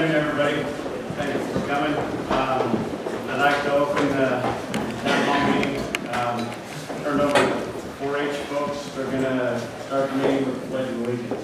afternoon, everybody. Thank you for coming. I'd like to open the town hall meeting. Turn over to 4-H folks. They're going to start the meeting with the Pledge of Allegiance.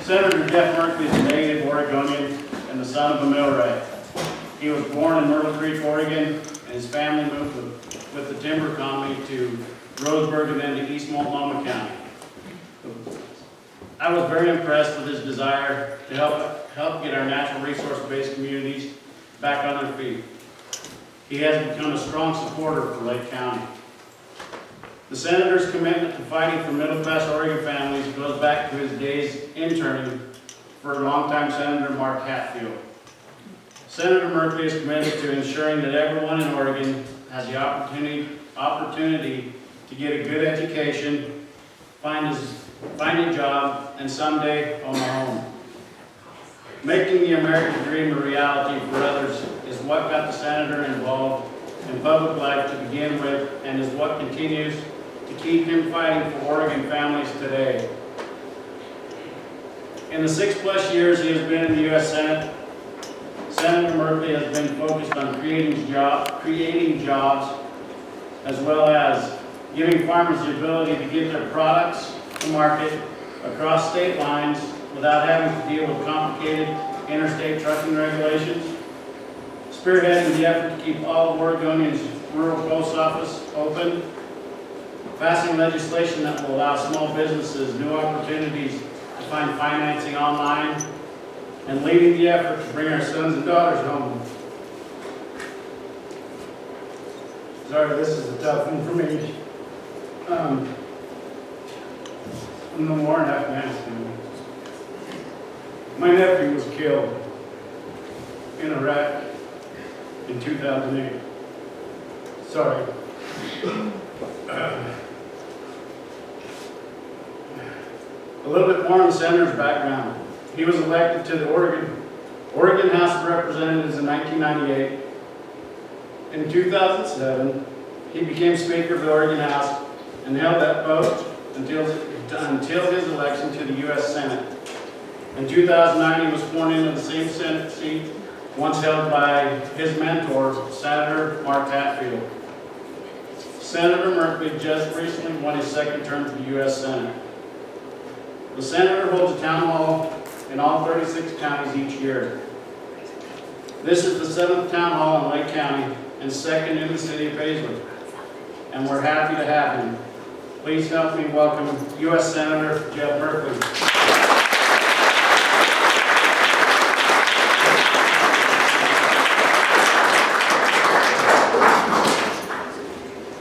Senator Jeff Merkley is a native Oregonian and the son of a millwright. He was born in Merkley, Oregon, and his family moved with the timber economy to Roseburg and then to East Multnomah County. I was very impressed with his desire to help get our natural resource-based communities back on their feet. He has become a strong supporter for Lake County. The Senator's commitment to fighting for middle-class Oregon families goes back to his days interning for longtime Senator Mark Hatfield. Senator Merkley is committed to ensuring that everyone in Oregon has the opportunity to get a good education, find a job, and someday own a home. Making the American dream a reality for others is what got the Senator involved in public life to begin with, and is what continues to keep him fighting for Oregon families today. In the 6+ years he has been in the U.S. Senate, Senator Merkley has been focused on creating jobs, as well as giving farmers the ability to get their products to market across state lines without having to deal with complicated interstate trucking regulations, spearheading the effort to keep all of Oregonians' rural post office open, passing legislation that will allow small businesses new opportunities to find financing online, and leading the effort to bring our sons and daughters home. Sorry, this is a tough one for me. In the war in Afghanistan, my nephew was killed in Iraq in 2008. Sorry. A little bit more on the Senator's background. He was elected to the Oregon House of Representatives in 1998. In 2007, he became Speaker of the Oregon House and held that post until his election to the U.S. Senate. In 2009, he was sworn into the same Senate seat once held by his mentor, Senator Mark Hatfield. Senator Merkley just recently won his second term to the U.S. Senate. The Senator holds a town hall in all 36 counties each year. This is the 7th town hall in Lake County and 2nd in the city of Paisley, and we're happy to have him. Please help me welcome U.S. Senator Jeff Merkley.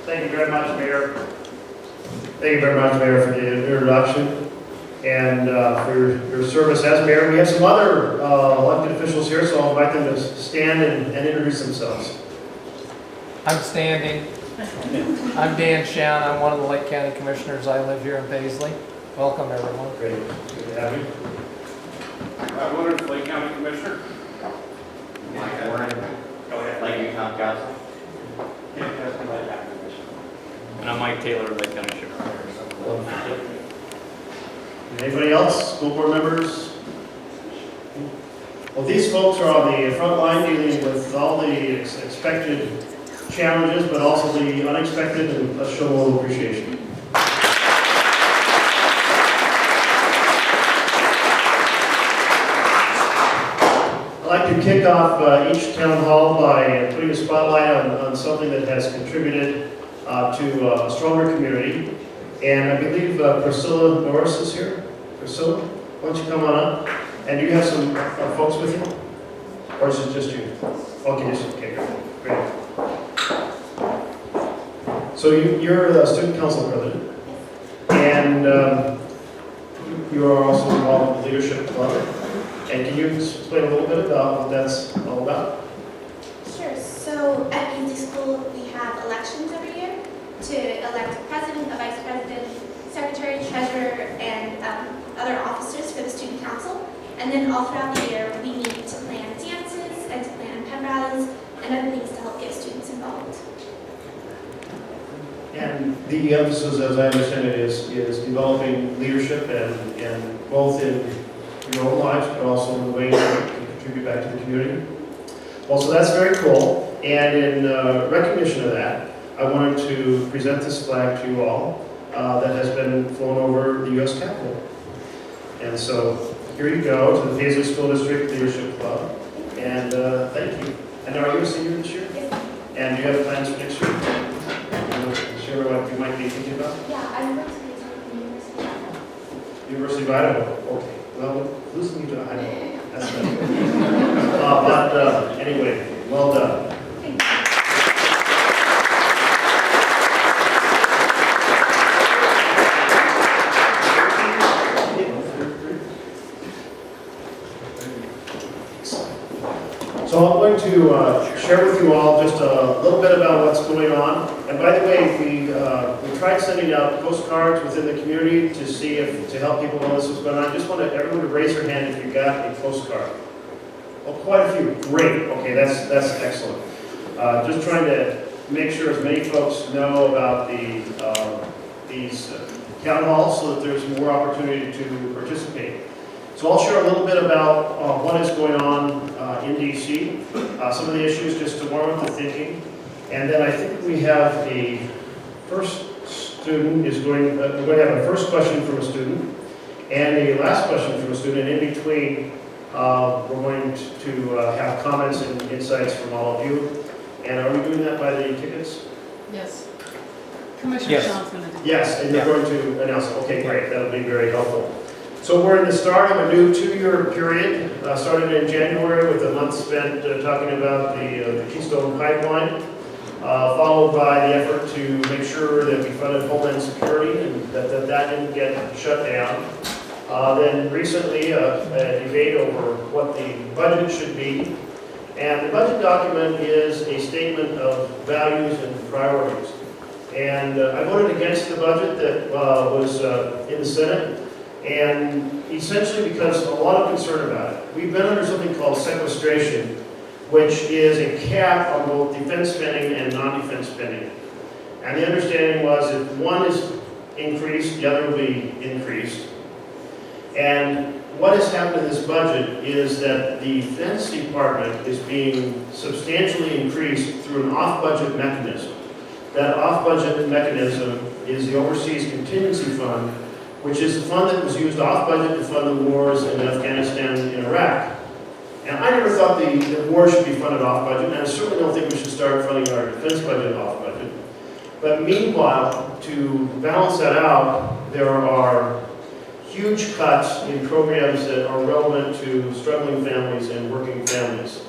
Thank you very much, Mayor. Thank you very much, Mayor, for the introduction and for your service as Mayor. We have some other elected officials here, so I'll invite them to stand and introduce themselves. I'm standing. I'm Dan Shan. I'm one of the Lake County Commissioners. I live here in Paisley. Welcome, everyone. Great. Good to have you. Rob Woodard, Lake County Commissioner. Mike Warren. Go ahead. Lake County Council. And I'm Mike Taylor, Lake County Sheriff. Anybody else? School board members? Well, these folks are on the front line dealing with all the expected challenges, but also the unexpected, and let's show a little appreciation. I'd like to kick off each town hall by putting a spotlight on something that has contributed to a stronger community. And I believe Priscilla Norris is here. Priscilla, why don't you come on up? And do you have some folks with you? Or is it just you? Okay, okay, great. So you're the student council president, and you are also involved in the leadership club. And can you explain a little bit about what that's all about? Sure. So at Paisley School, we have elections every year to elect a president, a vice president, secretary, treasurer, and other officers for the student council. And then all throughout the year, we meet to plan dances and to plan pep rallies and other things to help get students involved. And the emphasis, as I understand it, is developing leadership and both in your own lives, but also in the way you can contribute back to the community. Well, so that's very cool. And in recognition of that, I wanted to present this flag to you all that has been flown over the U.S. Capitol. And so here you go to the Paisley School District Leadership Club. And thank you. And are you a senior this year? Yes. And do you have plans for next year? Share what you might be thinking about? Yeah, I'm going to the University of Idaho. University of Idaho. Okay. Well, losing you to Idaho. That's good. But anyway, well done. Thank you. So I'm going to share with you all just a little bit about what's going on. And by the way, we tried sending out postcards within the community to see if to help people know this was going on. I just want everyone to raise their hand if you got a postcard. Oh, quite a few. Great. Okay, that's excellent. Just trying to make sure as many folks know about these town halls so that there's more opportunity to participate. So I'll share a little bit about what is going on in DC, some of the issues just to warm up the thinking, and then I think we have a first student is going. We're going to have a first question from a student, and a last question from a student. And in between, we're going to have comments and insights from all of you. And are we doing that by the tickets? Yes. Commissioner Yes. Sean's going to do that. Yes, and you're Yeah. going to announce it. Okay, great. That'll be very helpful. So we're in the start of a new 2-year period, started in January with a month spent talking about the Keystone Pipeline, followed by the effort to make sure that we funded Homeland Security and that didn't get shut down. Then recently, a debate over what the budget should be. And the budget document is a statement of values and priorities. And I voted against the budget that was in the Senate. And essentially because of a lot of concern about it. We've been under something called sequestration, which is a cap on both defense spending and non-defense spending. And the understanding was if one is increased, the other will be increased. And what has happened in this budget is that the Defense Department is being substantially increased through an off-budget mechanism. That off-budget mechanism is the Overseas Contingency Fund, which is the fund that was used off-budget to fund the wars in Afghanistan and Iraq. And I never thought the war should be funded off-budget, and I certainly don't think we should start funding our defense budget off-budget. But meanwhile, to balance that out, there are huge cuts in programs that are relevant to struggling families and working families.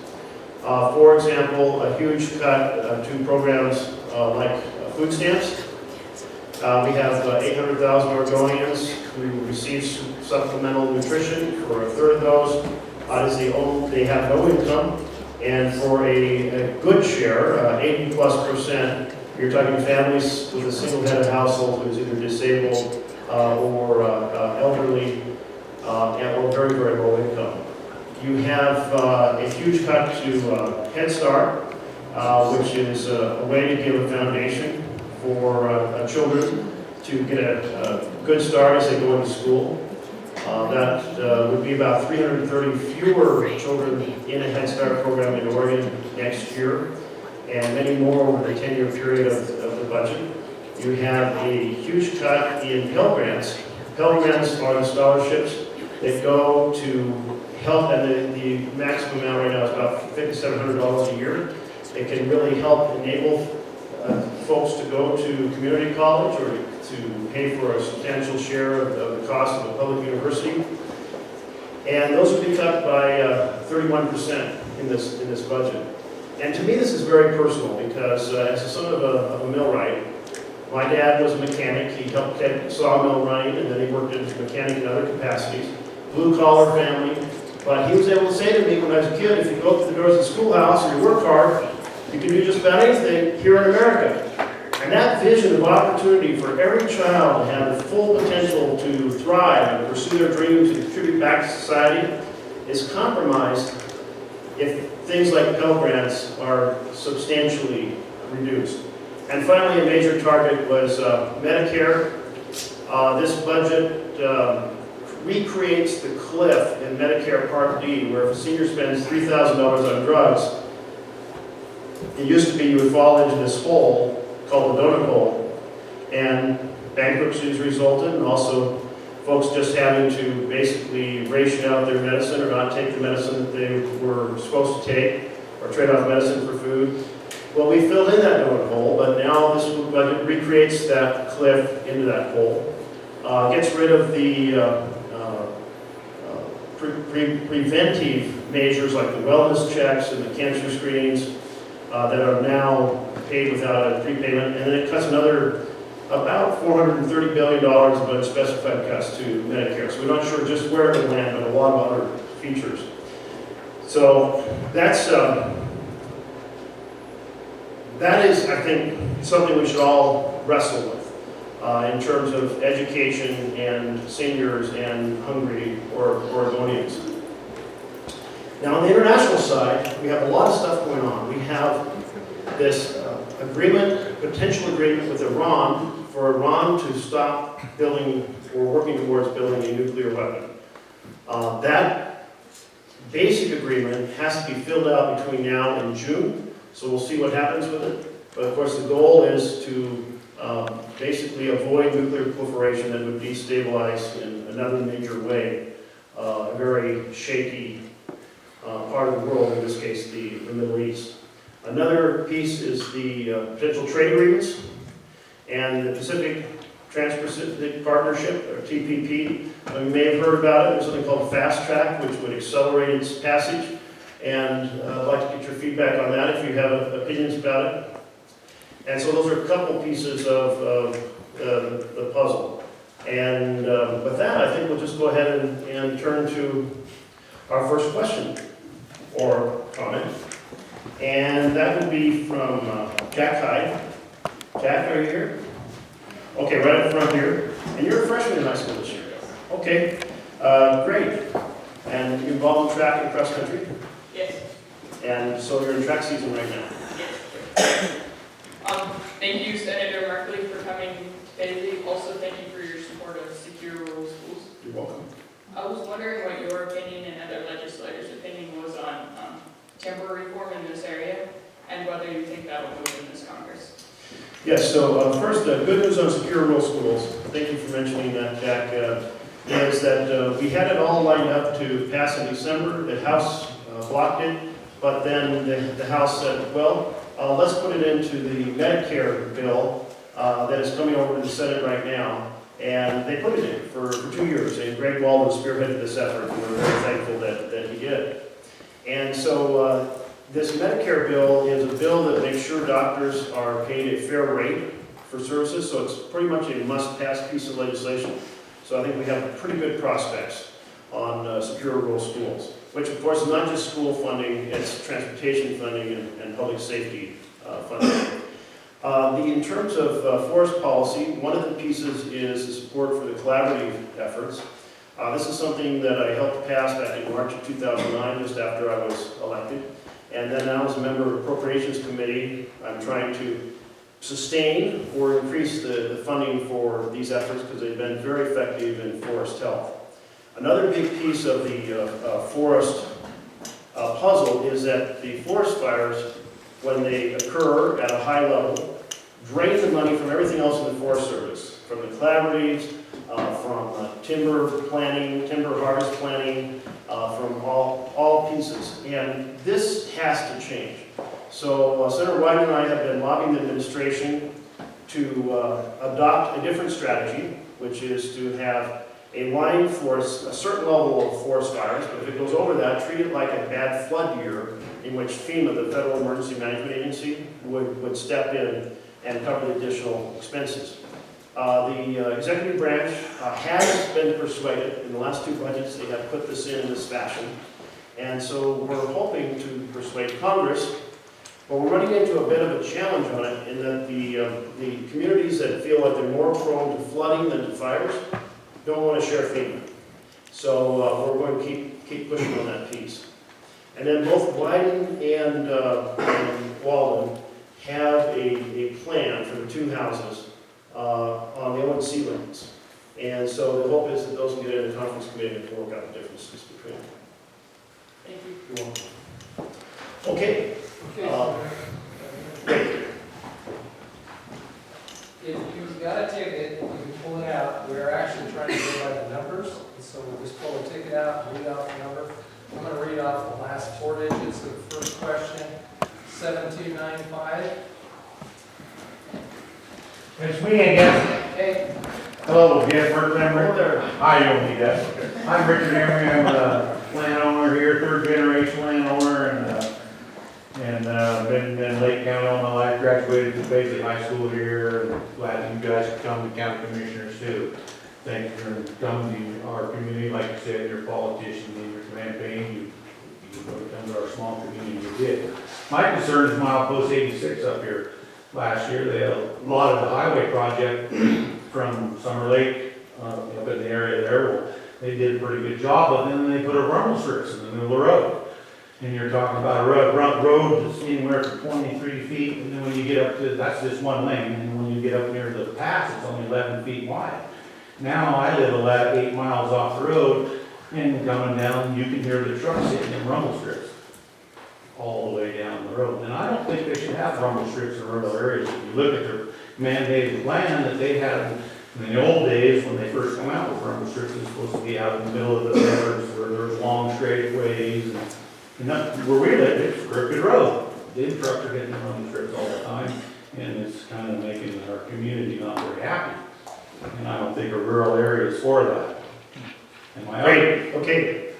For example, a huge cut to programs like food stamps. We have 800,000 Oregonians who receive supplemental nutrition. For a third of those, they have no income. And for a good share, 80+%, you're talking families with a single-headed household who's either disabled or elderly or very, very low income. You have a huge cut to Head Start, which is a way to give a foundation for children to get a good start as they go into school. That would be about 330 fewer children in a Head Start program in Oregon next year, and many more over the 10-year period of the budget. You have a huge cut in Pell Grants. Pell Grants are the scholarships that go to help, and the maximum amount right now is about $5,700 a year. It can really help enable folks to go to community college or to pay for a substantial share of the cost of a public university. And those will be cut by 31% in this budget. And to me, this is very personal because as a son of a millwright, my dad was a mechanic. He helped keep sawmill running, and then he worked as a mechanic in other capacities. Blue-collar family. But he was able to say to me when I was a kid, if you go up to the doors of the schoolhouse and you work hard, you can do just about anything here in America. And that vision of opportunity for every child to have the full potential to thrive and pursue their dreams and contribute back to society is compromised if things like Pell Grants are substantially reduced. And finally, a major target was Medicare. This budget recreates the cliff in Medicare Part D, where if a senior spends $3,000 on drugs, it used to be you would fall into this hole called the donut hole, and bankruptcies resulted, and also folks just having to basically ration out their medicine or not take the medicine that they were supposed to take, or trade off medicine for food. Well, we filled in that donut hole, but now this budget recreates that cliff into that hole. Gets rid of the preventive measures like the wellness checks and the cancer screenings that are now paid without a prepayment, and then it cuts another about $430 billion of unspecified cuts to Medicare. So we're not sure just where it will land, but a lot of other features. So that is, I think, something we should all wrestle with in terms of education and seniors and hungry Oregonians. Now, on the international side, we have a lot of stuff going on. We have this potential agreement with Iran for Iran to stop building or working towards building a nuclear weapon. That basic agreement has to be filled out between now and June, so we'll see what happens with it. But of course, the goal is to basically avoid nuclear proliferation that would destabilize in another major way a very shaky part of the world, in this case the Middle East. Another piece is the potential trade agreements and the Pacific Trans-Pacific Partnership, or TPP. You may have heard about it. There's something called Fast Track, which would accelerate its passage. And I'd like to get your feedback on that if you have opinions about it. And so those are a couple pieces of the puzzle. And with that, I think we'll just go ahead and turn to our first question or comment. And that would be from Jack Hyde. Jack, are you here? Okay, right up front here. And you're a freshman in high school this year. Okay, great. And you're involved in track and cross country? Yes. And so you're in track season right now? Yes. Thank you, Senator Merkley, for coming to Paisley. Also, thank you for your support of secure rural schools. You're welcome. I was wondering what your opinion and other legislators' opinion was on timber reform in this area, and whether you think that will move in this Congress. Yes, so first, good news on secure rural schools. Thank you for mentioning that, Jack. Is that we had it all lined up to pass in December. The House blocked it, but then the House said, well, let's put it into the Medicare bill that is coming over to the Senate right now. And they put it in for 2 years. And Greg Walden spearheaded this effort, and we're very thankful that he did. And so this Medicare bill is a bill that makes sure doctors are paid a fair rate for services, so it's pretty much a must-pass piece of legislation. So I think we have pretty good prospects on secure rural schools, which of course is not just school funding, it's transportation funding and public safety funding. In terms of forest policy, one of the pieces is the support for the collaborative efforts. This is something that I helped pass back in March of 2009, just after I was elected. And then now as a member of the Appropriations Committee, I'm trying to sustain or increase the funding for these efforts because they've been very effective in forest health. Another big piece of the forest puzzle is that the forest fires, when they occur at a high level, drain the money from everything else in the Forest Service, from the collaboratives, from timber planning, timber harvest planning, from all pieces. And this has to change. So Senator Wyden and I have been lobbying the administration to adopt a different strategy, which is to have a line for a certain level of forest fires, but if it goes over that, treat it like a bad flood year in which FEMA, the Federal Emergency Management Agency, would step in and cover the additional expenses. The executive branch has been persuaded. In the last two budgets, they have put this in this fashion. And so we're hoping to persuade Congress, but we're running into a bit of a challenge on it in that the communities that feel like they're more prone to flooding than to fires don't want to share FEMA. So we're going to keep pushing on that piece. And then both Wyden and Walden have a plan for the two houses on the ONC lands. And so the hope is that those will get into the conference committee and work out the differences between them. Thank you. You're welcome. Okay. If you've got a ticket, you can pull it out. We're actually trying to go by the numbers, and so we'll just pull a ticket out and read off the number. I'm going to read off the last 4 digits of the first question, 7295. It's me again. Okay. Hello, Jeff Merkley. Hello there. I don't need that. I'm Richard Emery. I'm a landowner here, third generation landowner, and been in Lake County all my life. Graduated from Paisley High School here. And glad you guys could come, the county commissioners too. Thank you for coming to our community. Like you said, you're a politician in your campaign. You come to our small community. You did. My concern is milepost 86 up here. Last year, they had a lot of the highway project from Summer Lake up in the area there. Well, they did a pretty good job, but then they put a rumble strips in the middle of the road. And you're talking about a road that's anywhere from 23 feet, and then when you get up to, that's just one lane, and when you get up near the pass, it's only 11 feet wide. Now, I live 8 miles off the road, and coming down, you can hear the trucks hitting them rumble strips all the way down the road. And I don't think they should have rumble strips in rural areas. If you look at their mandated plan that they had in the old days when they first come out with rumble strips, it's supposed to be out in the middle of the suburbs where there's long straightaways. And that, where we live, it's crooked road. Big trucks are hitting the rumble strips all the time, and it's kind of making our community not very happy. And I don't think a rural area is for that. Am I Great. Okay.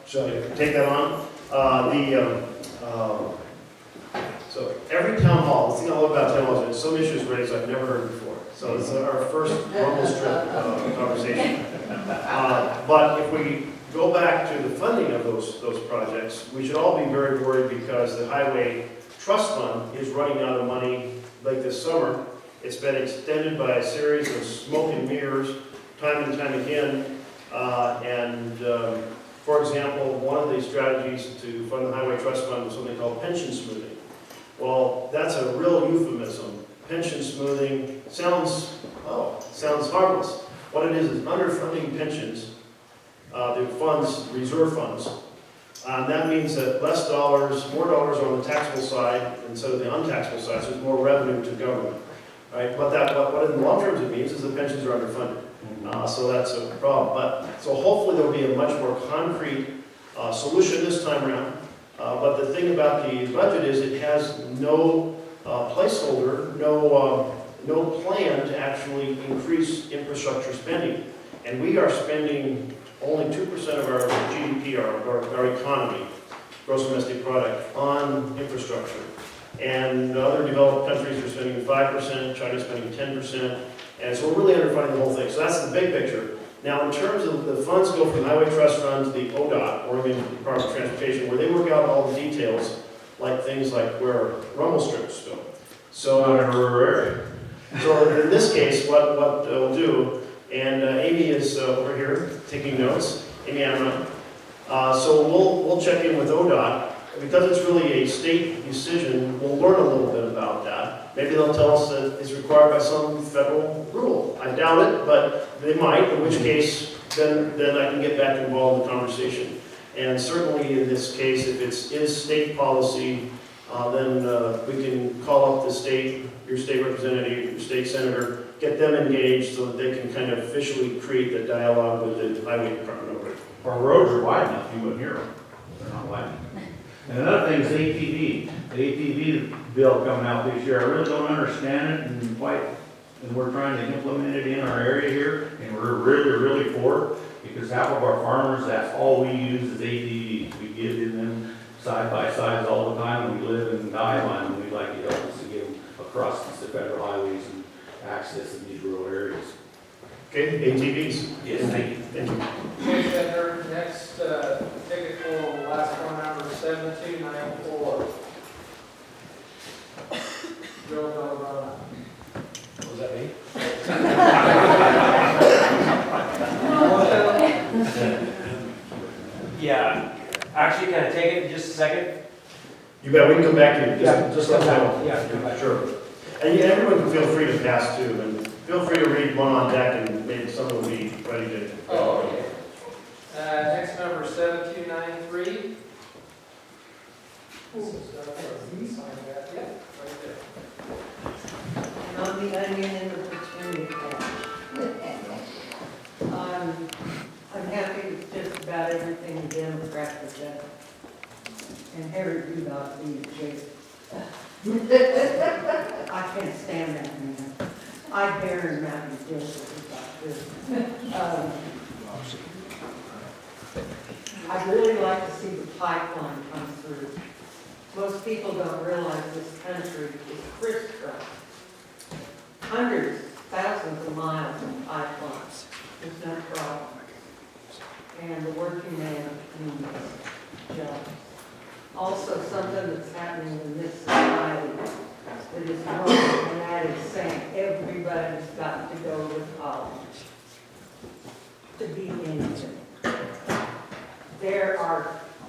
Shall I take that on? So every town hall, the thing I love about town halls is some issues raised I've never heard before. So it's our first rumble strip conversation. But if we go back to the funding of those projects, we should all be very worried because the Highway Trust Fund is running out of money like this summer. It's been extended by a series of smoke and mirrors time and time again. For example, one of the strategies to fund the Highway Trust Fund was something called pension smoothing. Well, that's a real euphemism. Pension smoothing sounds harmless. What it is underfunding pensions, the funds, reserve funds. That means that less dollars, more dollars on the taxable side instead of the untaxable side, so there's more revenue to government. Right? What in the long term it means is the pensions are underfunded. So that's a problem. So hopefully there'll be a much more concrete solution this time around. But the thing about the budget is it has no placeholder, no plan to actually increase infrastructure spending. And we are spending only 2% of our GDP, our economy, gross domestic product, on infrastructure. And other developed countries are spending 5%, China's spending 10%. And so we're really underfunding the whole thing. So that's the big picture. Now, in terms of the funds go from the Highway Trust Fund to the ODOT, Oregon Department of Transportation, where they work out all the details, like things like where rumble strips go. So in this case, what we'll do, and Amy is over here taking notes, Amy Amron. So we'll check in with ODOT. Because it's really a state decision, we'll learn a little bit about that. Maybe they'll tell us that it's required by some federal rule. I doubt it, but they might, in which case, then I can get back involved in the conversation. And certainly in this case, if it is state policy, then we can call up the state, your state representative, your state senator, get them engaged so that they can kind of officially create the dialogue with the highway department over it. Our roads are wide enough, you wouldn't hear them. They're not wide enough. And another thing is ATV. The ATV bill coming out this year. I really don't understand it and we're trying to implement it in our area here, and we're really, really for it, because half of our farmers, that's all we use is ATVs. We give them side by sides all the time, and we live and die on them. We'd like to help us to get them across the federal highways and access in these rural areas. Okay, ATVs. Yes, thank you. Thank you. Okay, Senator, next ticket for last one, number 72904. Joe Belladonna. Was that me? Yeah, actually, can I take it in just a second? You bet, we can come back to you. Just let come me back. know. Yeah, come back. Sure. And yeah, everyone can feel free to pass too, and feel free to read one on deck, and maybe someone will be ready to. Oh, okay. Next number 7293. This is, sign that. Yeah, right there. And I'm the onion in the between I'm happy with just about everything the Democrats have done. And Harry Rudolph being Jake. I can't stand that man. I dare him not to deal with this. I'd really like to see the pipeline come through. Most people don't realize this country is crisscrossed. Hundreds, thousands of miles of pipelines. There's no problem. And the working man needs jobs. Also, something that's happening in this society that is wrong, and that is saying everybody's got to go to college to be anything.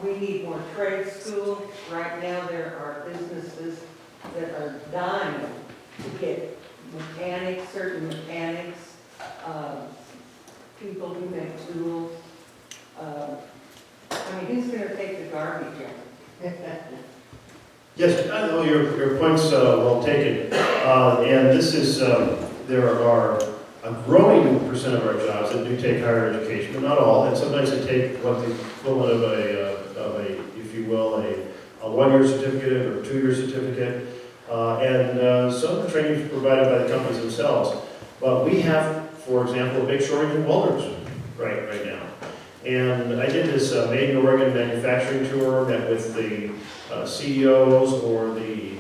We need more trade schools. Right now, there are businesses that are dying to get mechanics, certain mechanics, people who make tools. I mean, who's going to take the garbage out? Yes, I know your point's well taken. And this is, there are a growing percent of our jobs that do take higher education, but not all. And sometimes they take what the equivalent of a, if you will, a one-year certificate or 2-year certificate. And some of the training is provided by the companies themselves. But we have, for example, a big shortage of welders right now. And I did this Made in Oregon manufacturing tour, met with the CEOs or the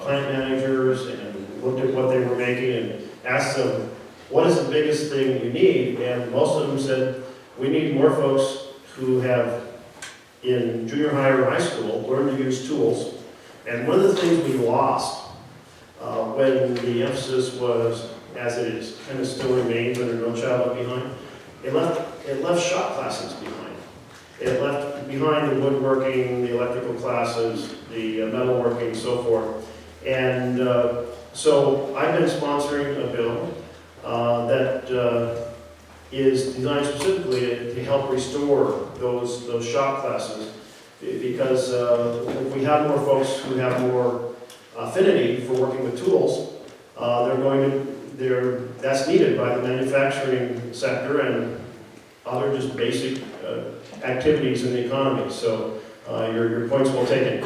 plant managers and looked at what they were making and asked them, what is the biggest thing you need? And most of them said, we need more folks who have, in junior high or high school, learned to use tools. And one of the things we lost when the emphasis was, as it is, kind of still remains under No Child Left Behind, it left shop classes behind. It left behind the woodworking, the electrical classes, the metalworking, so forth. And so I've been sponsoring a bill that is designed specifically to help restore those shop classes, because if we have more folks who have more affinity for working with tools, that's needed by the manufacturing sector and other just basic activities in the economy. So your point's well taken.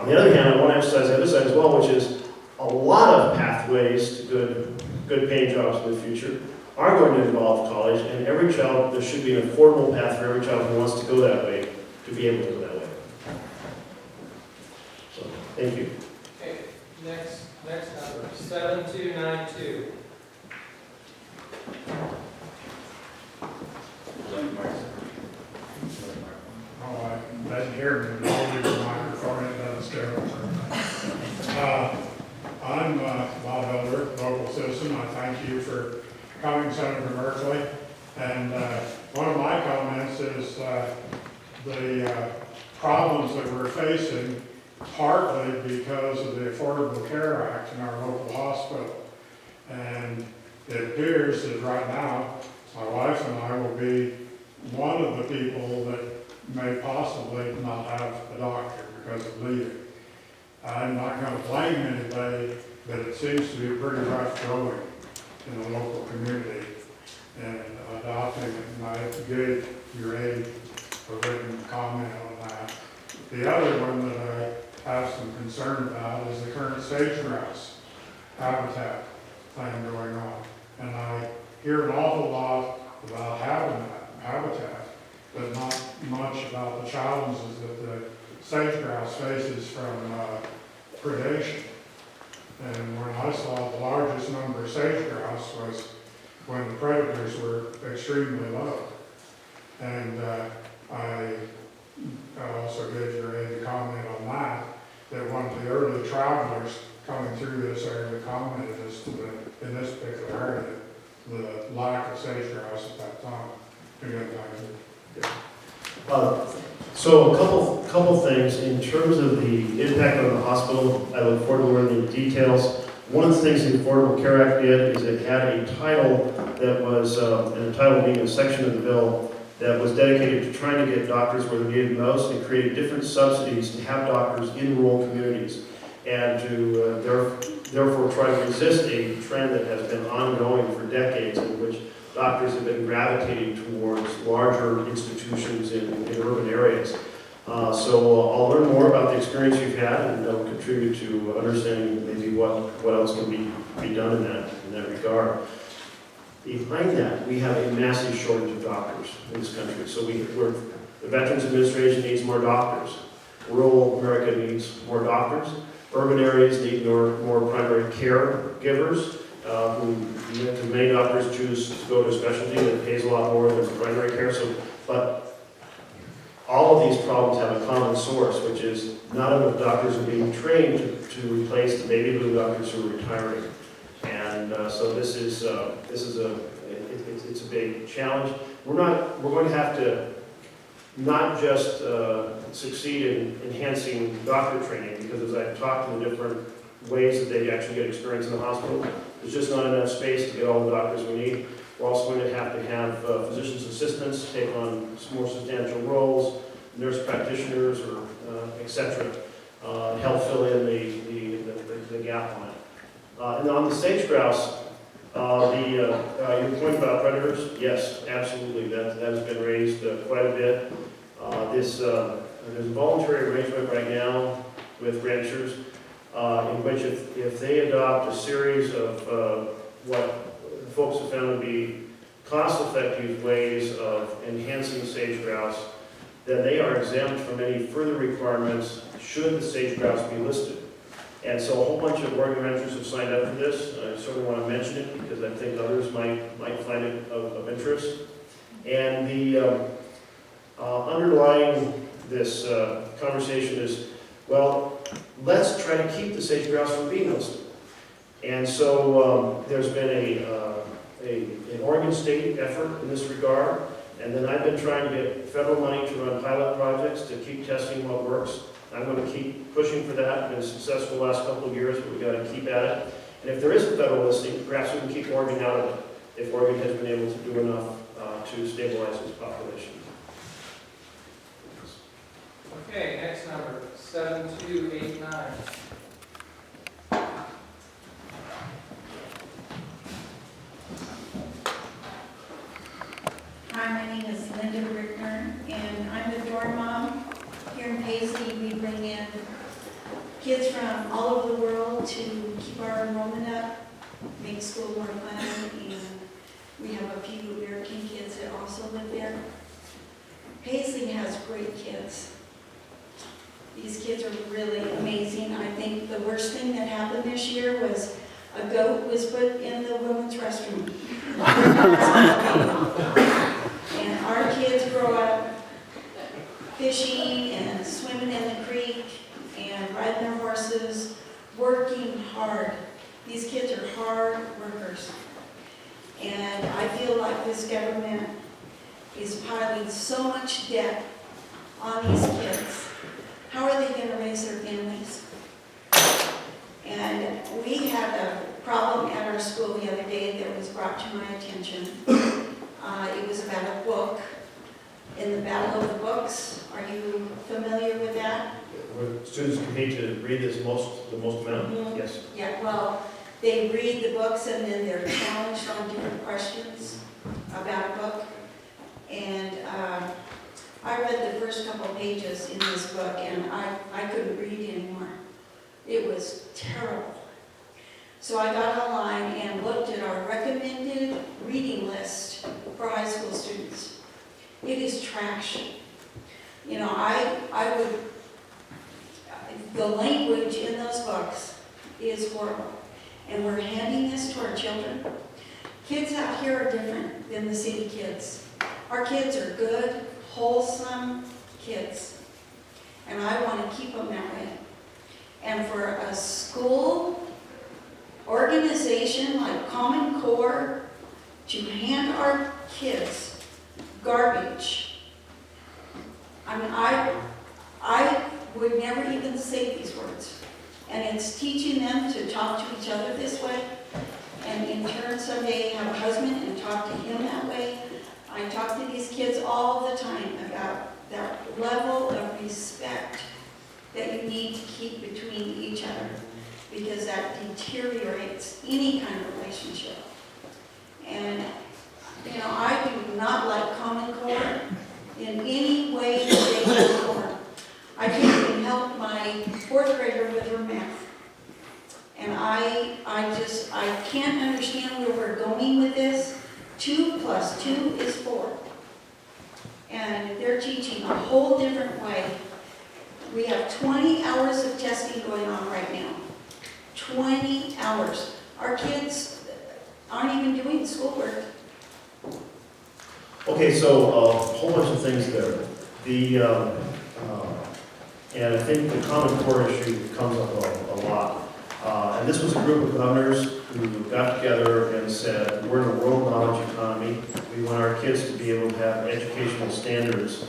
On the other hand, I want to emphasize the other side as well, which is a lot of pathways to good paying jobs in the future are going to involve college, and every child, there should be an affordable path for every child who wants to go that way to be able to go that way. So, thank you. Okay, next number, 7292. Oh, I didn't hear me, but I'll leave the microphone in downstairs. I'm Bob Elder, local citizen. I thank you for coming, Senator Merkley. And one of my comments is the problems that we're facing partly because of the Affordable Care Act in our local hospital. And it appears that right now, my wife and I will be one of the people that may possibly not have a doctor because of leaving. I'm not going to blame anybody, but it seems to be pretty rough going in the local community and adopting it. And I gave your aide a written comment on that. The other one that have some concern about is the current sage grouse habitat thing going on. And I hear an awful lot about having that habitat, but not much about the challenges that the sage grouse faces from predation. And when I saw the largest number of sage grouse was when the predators were extremely low. And I also gave your aide to comment on that one of the early travelers coming through this area commented as to in this particular area, the lack of sage grouse at that time. Again, thank you. So a couple things in terms of the impact on the hospital. I look forward to learning the details. One of the things the Affordable Care Act did is it had a title that was, and the title being a section of the bill that was dedicated to trying to get doctors where they're needed most and create different subsidies to have doctors in rural communities and to therefore try to resist a trend that has been ongoing for decades in which doctors have been gravitating towards larger institutions in urban areas. So I'll learn more about the experience you've had and that will contribute to understanding maybe what else can be done in that regard. Behind that, we have a massive shortage of doctors in this country. So the Veterans Administration needs more doctors. Rural America needs more doctors. Urban areas need more primary care givers. Many doctors choose to go to a specialty that pays a lot more than primary care. But all of these problems have a common source, which is not enough doctors are being trained to replace the baby boom doctors who are retiring. And so this is a big challenge. We're going to have to not just succeed in enhancing doctor training, because as I've talked to the different ways that they actually get experience in the hospital, there's just not enough space to get all the doctors we need. We're also going to have physician's assistants take on more substantial roles, nurse practitioners, or et cetera, help fill in the gap on it. And on the sage grouse, your point about predators, yes, absolutely, that has been raised quite a bit. There's a voluntary arrangement right now with ranchers in which if they adopt a series of what folks have found to be cost-effective ways of enhancing sage grouse, then they are exempt from any further requirements should the sage grouse be listed. And so a whole bunch of Oregon ranchers have signed up for this. I sort of want to mention it because I think others might find it of interest. And the underlying this conversation is, well, let's try to keep the sage grouse from being listed. And so there's been an Oregon State effort in this regard. And then I've been trying to get federal money to run pilot projects to keep testing what works. I'm going to keep pushing for that. I've been successful the last couple of years, but we've got to keep at it. And if there is a federal listing, perhaps we can keep Oregon out of it if Oregon has been able to do enough to stabilize its population. Okay, next number, 7289. Hi, my name is Linda Rickner, and I'm the dorm mom. Here in Paisley, we bring in kids from all over the world to keep our enrollment up, make school more fun, and we have a few American kids that also live there. Paisley has great kids. These kids are really amazing. I think the worst thing that happened this year was a goat was put in the women's restroom. And our kids grow up fishing and swimming in the creek and riding their horses, working hard. These kids are hard workers. And I feel like this government is piling so much debt on these kids. How are they going to raise their families? And we had a problem at our school the other day that was brought to my attention. It was about a book, in the Battle of the Books. Are you familiar with that? Where students compete to read the most amount? Mm-hmm. Yes. Yeah, well, they read the books and then they're challenged on different questions about a book. And I read the first couple pages in this book and I couldn't read anymore. It was terrible. So I got online and looked at our recommended reading list for high school students. It is trash. You know, the language in those books is horrible. And we're handing this to our children. Kids out here are different than the city kids. Our kids are good, wholesome kids. And I want to keep them that way. And for a school organization like Common Core to hand our kids garbage, I mean, I would never even say these words. And it's teaching them to talk to each other this way, and in turn someday have a husband and talk to him that way. I talk to these kids all the time about that level of respect that you need to keep between each other, because that deteriorates any kind of relationship. And, you know, I do not like Common Core in any way, shape, or form. I can't even help my fourth grader with her math. And I can't understand where we're going with this. 2 + 2 is 4. And they're teaching a whole different way. We have 20 hours of testing going on right now. 20 hours. Our kids aren't even doing schoolwork. Okay, so a whole bunch of things there. And I think the Common Core issue comes up a lot. And this was a group of governors who got together and said, we're in a world knowledge economy. We want our kids to be able to have educational standards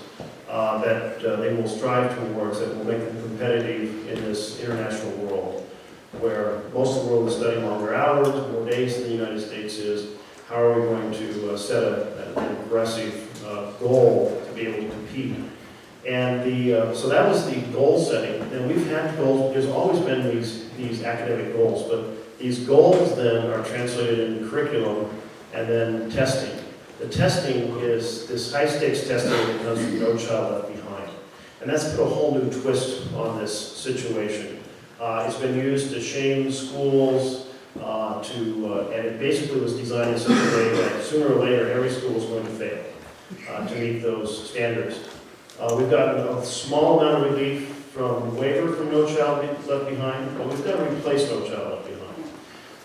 that they will strive towards, that will make them competitive in this international world, where most of the world is studying longer hours, more days than the United States is. How are we going to set an aggressive goal to be able to compete? And so that was the goal setting. And we've had goals, there's always been these academic goals, but these goals then are translated into curriculum and then testing. The testing is this high stakes testing that comes from No Child Left Behind. And that's put a whole new twist on this situation. It's been used to shame schools, and it basically was designed in such a way that sooner or later every school is going to fail to meet those standards. We've gotten a small amount of relief from waiver from No Child Left Behind, but we've got to replace No Child Left Behind.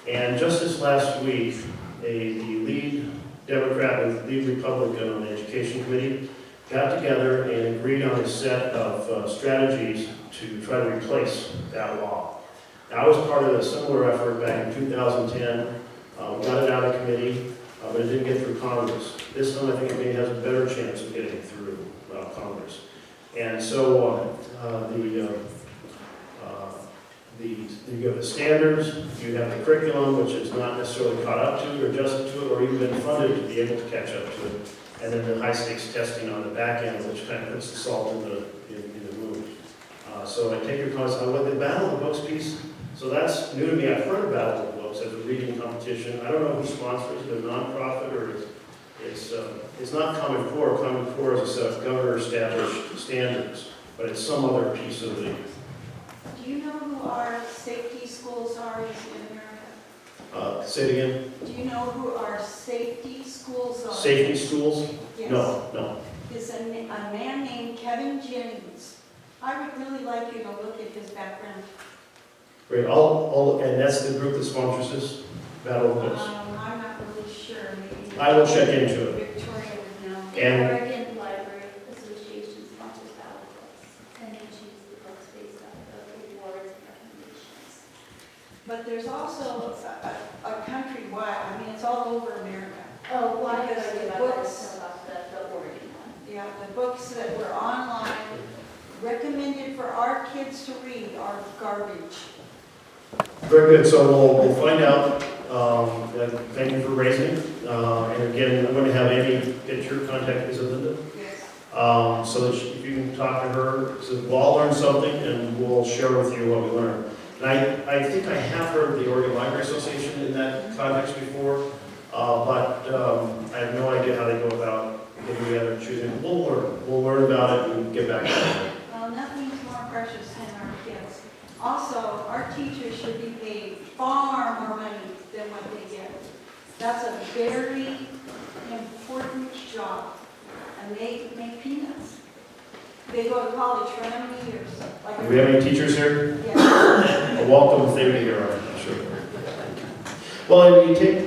And just this last week, the lead Democrat and lead Republican on the Education Committee got together and agreed on a set of strategies to try to replace that law. Now, I was part of a similar effort back in 2010. We got it out of committee, but it didn't get through Congress. This time, I think it may have a better chance of getting through Congress. And so you have the standards, you have the curriculum, which is not necessarily caught up to or adjusted to it, or even been funded to be able to catch up to it. And then the high stakes testing on the back end, which kind of puts the salt in the wound. So I take your comments on the Battle of the Books piece. So that's new to me. I've heard of Battle of the Books as a reading competition. I don't know who sponsors it, a nonprofit, or it's not Common Core. Common Core is a set of governor-established standards, but it's some other piece of the. Do you know who our safety schools are in America? Say it again. Do you know who our safety schools are? Safety schools? Yes. No. It's a man named Kevin Jennings. I would really like you to look at his background. Great. And that's the group that sponsors this Battle of the Books. I'm not really sure. Maybe I will check into it. Victoria would know. And Oregon Library Association sponsors Battle Books, and they choose the books based on the awards and recommendations. But there's also a countrywide, I mean, it's all over America. Oh, why Because did I the give up books- about the Oregon one? Yeah, the books that were online recommended for our kids to read are garbage. very good. So we'll find out. Thank you for raising it. And again, I'm going to have Amy get your contact. Is it Linda? Yes. So that if you can talk to her, so we'll all learn something, and we'll share with you what we learned. And I think I have heard of the Oregon Library Association in that context before, but I have no idea how they go about getting together and choosing. We'll learn about a year. That's a very important job, and they make peanuts. They go to college for how many years? Like Do we have any teachers here? Yeah. A welcome thing to hear, I'm sure. Well, and you take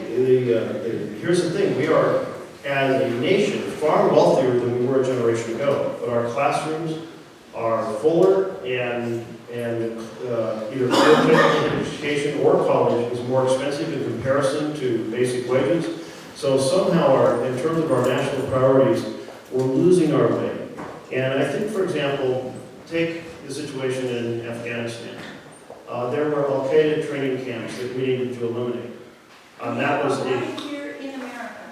here's the thing, we are, as a nation, far wealthier than we were a generation ago, but our classrooms are fuller and either technical education or college is more expensive in comparison to basic wages. So somehow, in terms of our national priorities, we're losing our way. And I think, for example, take the situation in Afghanistan. There were Al-Qaeda training camps that we needed to eliminate. That was right here in America.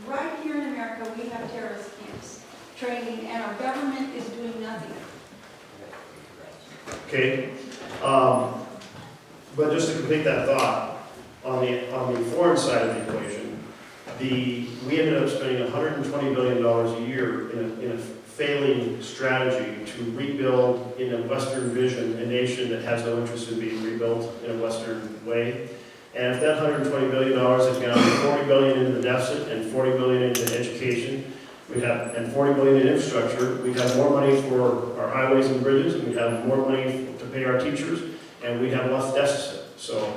Right here in America, we have terrorist camps training, and our government is doing nothing. okay. But just to complete that thought, on the foreign side of the equation, we ended up spending $120 billion a year in a failing strategy to rebuild in a Western vision a nation that has no interest in being rebuilt in a Western way. And if that $120 billion had gone $40 billion into the deficit and $40 billion into education, and $40 billion in infrastructure, we'd have more money for our highways and bridges, and we'd have more money to pay our teachers, and we'd have less deficit. So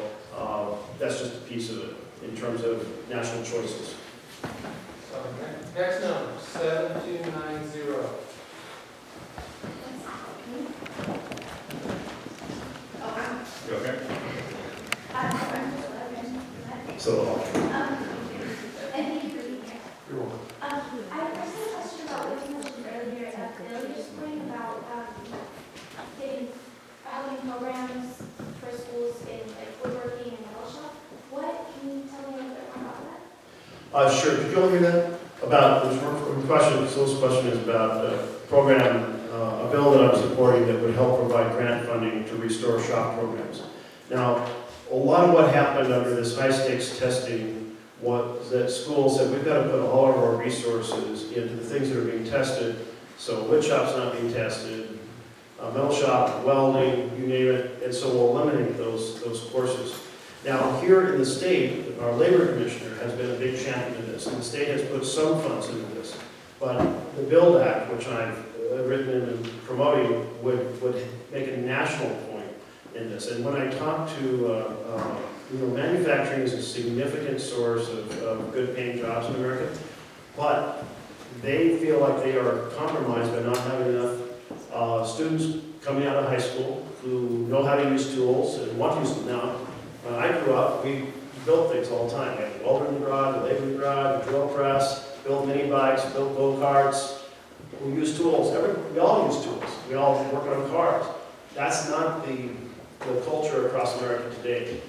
that's just a piece of it in terms of national choices. Next number, 7290. You okay? So, Thank you for being here. you're welcome. I just had a question about what you mentioned earlier, Bill, just pointing about having programs for schools in like woodworking and metal shop. Can you tell me a little bit more about that? Sure. Did you all hear that? About the question, Phil's question is about a program, a bill that I'm supporting that would help provide grant funding to restore shop programs. Now, a lot of what happened under this high-stakes testing was that schools said we've got to put all of our resources into the things that are being tested. So wood shop's not being tested, metal shop, welding, you name it, and so we'll eliminate those courses. Now, here in the state, our labor commissioner has been a big champion of this, and the state has put some funds into this. But the BUILD Act, which I've written and promoting, would make a national point in this. And when I talk to, manufacturing is a significant source of good paying jobs in America, but they feel like they are compromised by not having enough students coming out of high school who know how to use tools and want to use them. Now, when I grew up, we built things all the time. We had a welder in the garage, a lathe in the garage, a drill press, built mini bikes, built go-karts. We use tools. We all use tools. We all work on cars. That's not the culture across America today.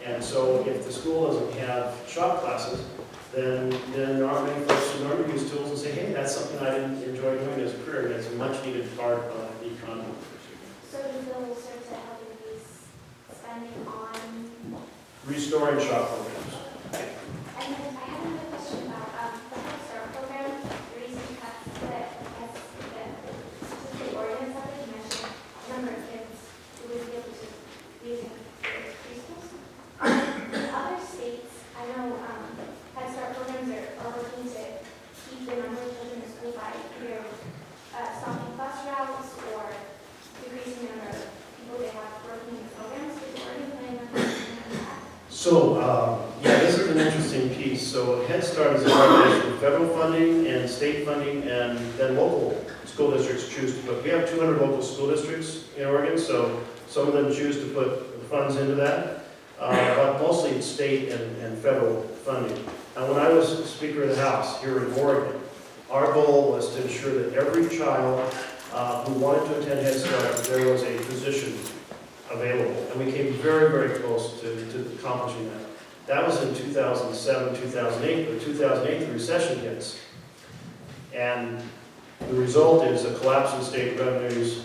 And so if the school doesn't have shop classes, then there aren't many folks who learn to use tools and say, hey, that's something I didn't enjoy doing as a career, and it's a much needed part of the economy. So the bill will serve to help increase spending on. Restoring shop programs. And then I have another question about the Head Start program, the recent cuts that specifically Oregon Senator mentioned a number of kids who would be able to use it for preschools. In other states, I know Head Start programs are working to keep the number of children in school by either stopping bus routes or decreasing the number of people they have working in programs. Is Oregon planning on doing that? So, this is an interesting piece. So Head Start is a combination of federal funding and state funding, and then local school districts choose to put. We have 200 local school districts in Oregon, so some of them choose to put the funds into that, but mostly it's state and federal funding. And when I was Speaker of the House here in Oregon, our goal was to ensure that every child who wanted to attend Head Start, there was a position available. And we came very, very close to accomplishing that. That was in 2007, 2008. But in 2008, the recession hits. And the result is a collapse in state revenues,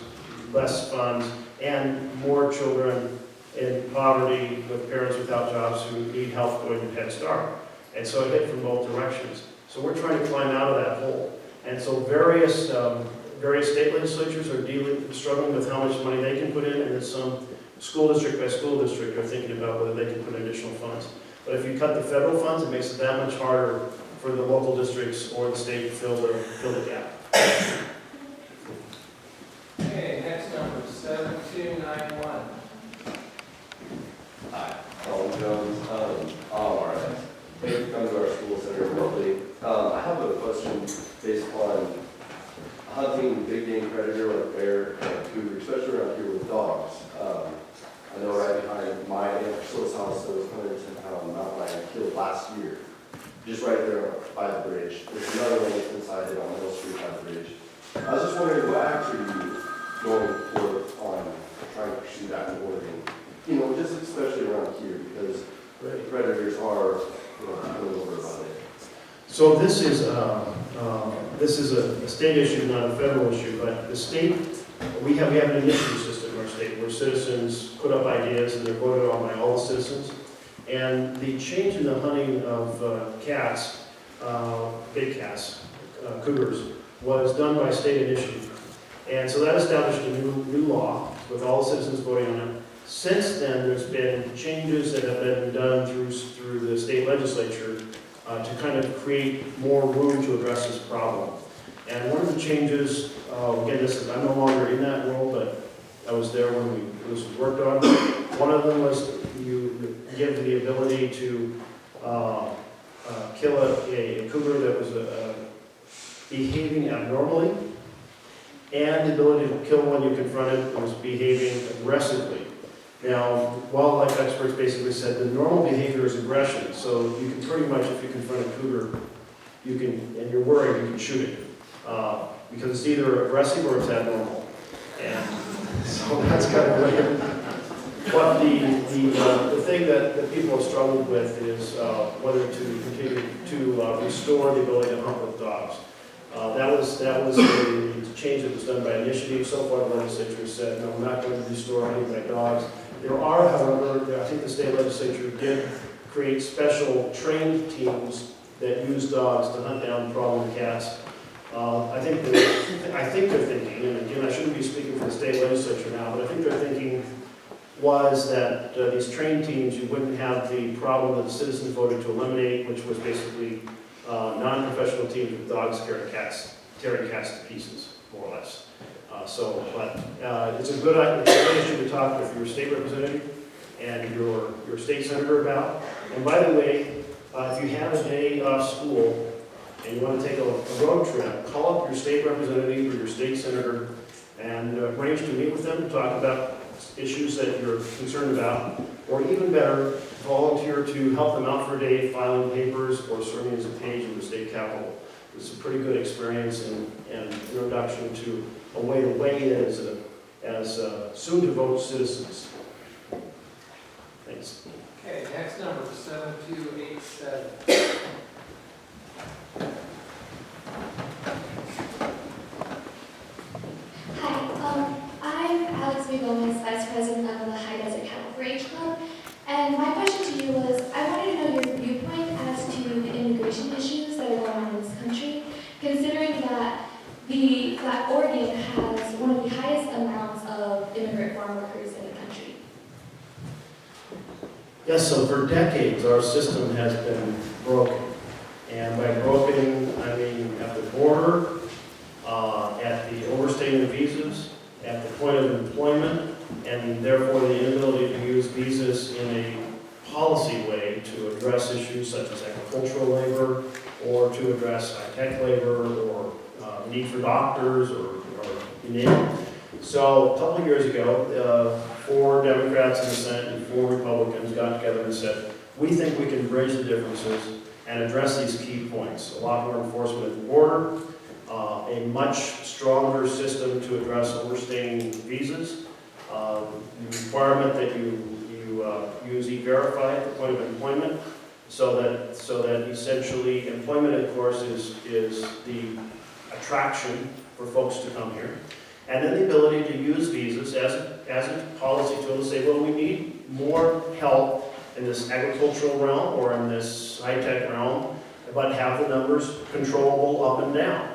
less funds, and more children in poverty with parents without jobs who need help going to Head Start. And so it hit from both directions. So we're trying to climb out of that hole. And so various state legislatures are struggling with how much money they can put in, and then some school district by school district are thinking about whether they can put in additional funds. But if you cut the federal funds, it makes it that much harder for the local districts or the state to fill the gap. Okay, next number, 7291. Hi, Colin Jones, RS. Thank you for coming to our school, Senator Merkley. I have a question based upon hunting big game predator like bear and cougar, especially around here with dogs. I know right behind my Aunt Priscilla's house, there was a 110-pound mountain lion killed last year, just right there by the bridge. There's another one that's inside it on Middle Street by the bridge. I was just wondering, what action are you going forth on trying to pursue that in Oregon? You know, just especially around here, because predators are, coming over about it. So this is a state issue, not a federal issue, but the state, we have an initiative system in our state where citizens put up ideas and they're voted on by all the citizens. And the change in the hunting of cats, big cats, cougars, was done by state initiative. And so that established a new law with all the citizens voting on it. Since then, there's been changes that have been done through the state legislature to kind of create more room to address this problem. And one of the changes, again, I'm no longer in that role, but I was there when this was worked on. One of them was you give the ability to kill a cougar that was behaving abnormally, and the ability to kill one you confronted that was behaving aggressively. Now, wildlife experts basically said the normal behavior is aggression, so you can pretty much, if you confront a cougar, and you're worried, you can shoot it. Because it's either aggressive or it's abnormal. And so that's kind of weird. But the thing that people have struggled with is whether to continue to restore the ability to hunt with dogs. That was a change that was done by initiative. So far, the legislature said, no, we're not going to restore hunting by dogs. There are, however, I think the state legislature did create special trained teams that use dogs to hunt down problem cats. I think they're thinking, and again, I shouldn't be speaking for the state legislature now, but I think their thinking was that these trained teams, you wouldn't have the problem that the citizens voted to eliminate, which was basically non-professional teams with dogs tearing cats to pieces, more or less. It's a good issue to talk with your state representative and your state senator about. And by the way, if you have a day off school and you want to take a road trip, call up your state representative or your state senator and arrange to meet with them to talk about issues that you're concerned about, or even better, volunteer to help them out for a day filing papers or serving as a page in the state capitol. It's a pretty good experience and introduction to a way to weigh in as soon-to-vote citizens. Thanks. Okay, next number, 7287. Hi, I'm Alex Gomez, Vice President of the High Desert Cattle 4-H Club, and my question to you was, I wanted to know your viewpoint as to the immigration issues that are going on in this country, considering that Oregon has one of the highest amounts of immigrant farm workers in the country. Yes, so for decades, our system has been broken. And by broken, I mean at the border, at the overstaying of visas, at the point of employment, and therefore the inability to use visas in a policy way to address issues such as agricultural labor, or to address high-tech labor, or need for doctors, or you name it. So a couple of years ago, 4 Democrats in the Senate and 4 Republicans got together and said, we think we can bridge the differences and address these key points. A lot more enforcement at the border, a much stronger system to address overstaying visas, the requirement that you use E-Verify at the point of employment, so that essentially employment, of course, is the attraction for folks to come here. And then the ability to use visas as a policy tool to say, well, we need more help in this agricultural realm or in this high-tech realm, but have the numbers controllable up and down.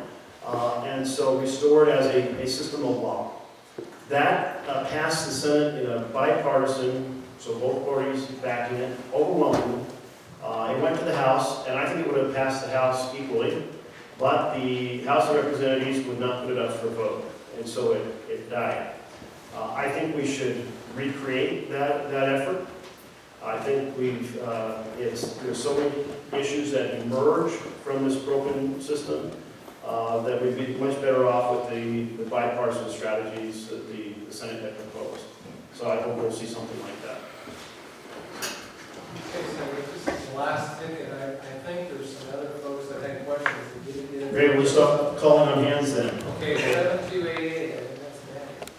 And so restored as a system of law. That passed the Senate in a bipartisan, so both parties backing it, overwhelmingly. It went to the House, and I think it would have passed the House equally, but the House of Representatives would not put it up for a vote, and so it died. I think we should recreate that effort. I think there's so many issues that emerge from this broken system that we'd be much better off with the bipartisan strategies that the Senate had proposed. So I hope we'll see something like that. Okay, so this is the last ticket. I think there's some other folks that had questions that didn't get it. Great, we'll stop calling on hands then. Okay, 7288, I think that's next.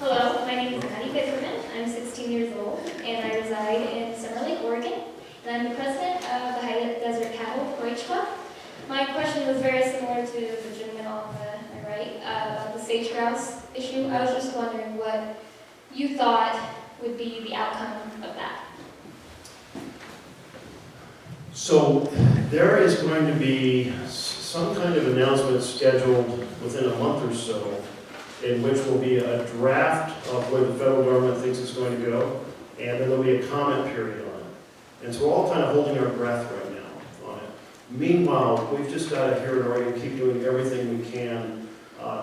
Hello, my name is Maddie Bitterman. I'm 16 years old, and I reside in Summer Lake, Oregon. And I'm the president of the High Desert Cattle 4-H Club. My question was very similar to the gentleman on the right about the sage grouse issue. I was just wondering what you thought would be the outcome of that. So there is going to be some kind of announcement scheduled within a month or so in which will be a draft of where the federal government thinks it's going to go, and then there'll be a comment period on it. And so we're all kind of holding our breath right now on it. Meanwhile, we've just got to here in Oregon keep doing everything we can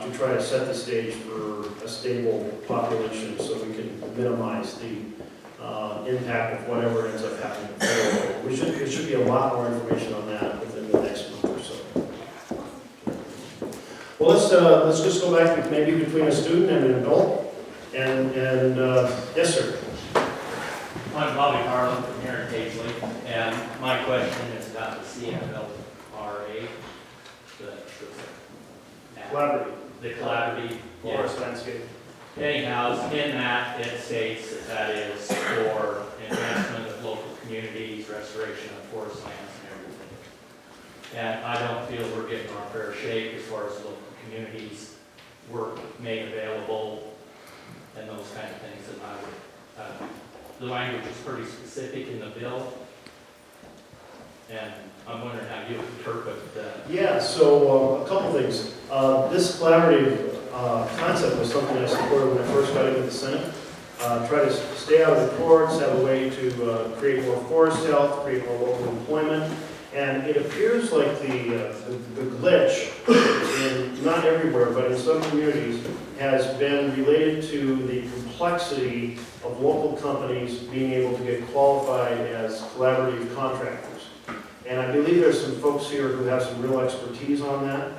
to try to set the stage for a stable population so we can minimize the impact of whatever ends up happening. There should be a lot more information on that within the next month or so. Well, let's just go back maybe between a student and an adult. And yes, sir. I'm Bobby Harlan from here in Paisley, and my question is about the CFLRA, the collaborative Forest landscape. Anyhow, in that, it states that is for enhancement of local communities, restoration of forest lands and everything. And I don't feel we're getting our fair shake as far as local communities work made available and those kind of things. And I would, the language is pretty specific in the bill, and I'm wondering how you interpret that. Yeah, so a couple things. This collaborative concept was something I supported when I first got into the Senate. Try to stay out of the courts, have a way to create more forest health, create more local employment. And it appears like the glitch, in, not everywhere, but in some communities, has been related to the complexity of local companies being able to get qualified as collaborative contractors. And I believe there's some folks here who have some real expertise on that.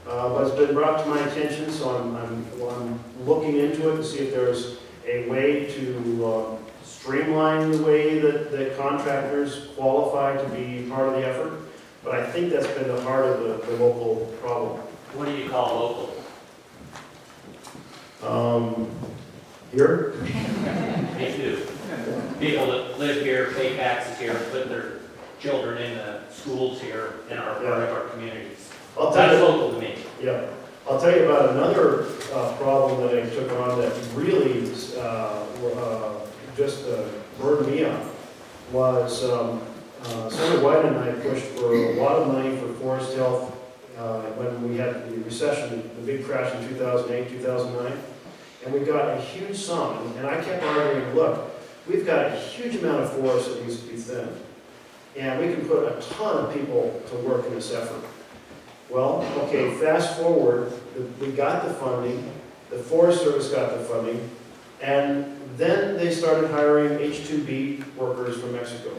But it's been brought to my attention, so I'm looking into it to see if there's a way to streamline the way that contractors qualify to be part of the effort. But I think that's been the heart of the local problem. What do you call local? Here? Me too. People that live here, pay taxes here, put their children in the schools here in our part of our communities. That's local to me. Yeah. I'll tell you about another problem that I took on that really just burdened me up was Senator White and I pushed for a lot of money for forest health when we had the recession, the big crash in 2008, 2009. And we got a huge sum. And I kept arguing, look, we've got a huge amount of forest that needs to be thinned. And we can put a ton of people to work in this effort. Well, okay, fast forward, we got the funding, the Forest Service got the funding, and then they started hiring H-2B workers from Mexico.